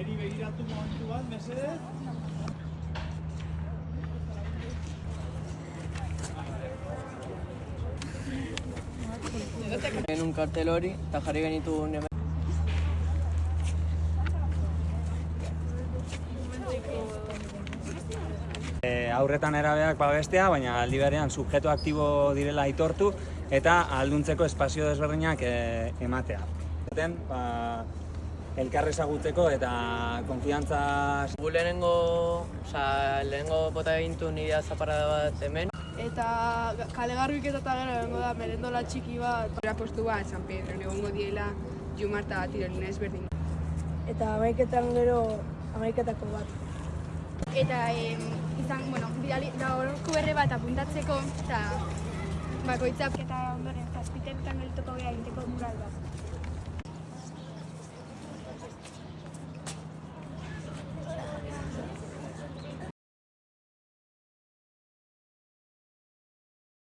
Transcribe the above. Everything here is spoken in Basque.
Neri begiratu momentu bat, mesedez. Un kartel hori, eta jarri genituen hemen. Aurretan erabeak babestea, baina aldi berean subjektu aktibo direla aitortu eta ahalduntzeko espazio desberdinak ematea. Elkar ezagutzeko eta konfiantza... Lehenengo bota egintu nire zaparrada bat hemen. Eta kale garbiketa eta gero egongo da merendola txiki bat. Postu bat, San Pedro, egongo diela Jumarta tirolina ezberdin. Eta amaiketan gero amaiketako bat. Eta bidali da horko berre bat apuntatzeko, eta bakoitzak eta ondoren zazpitetan gelituko gara egiteko mural bat.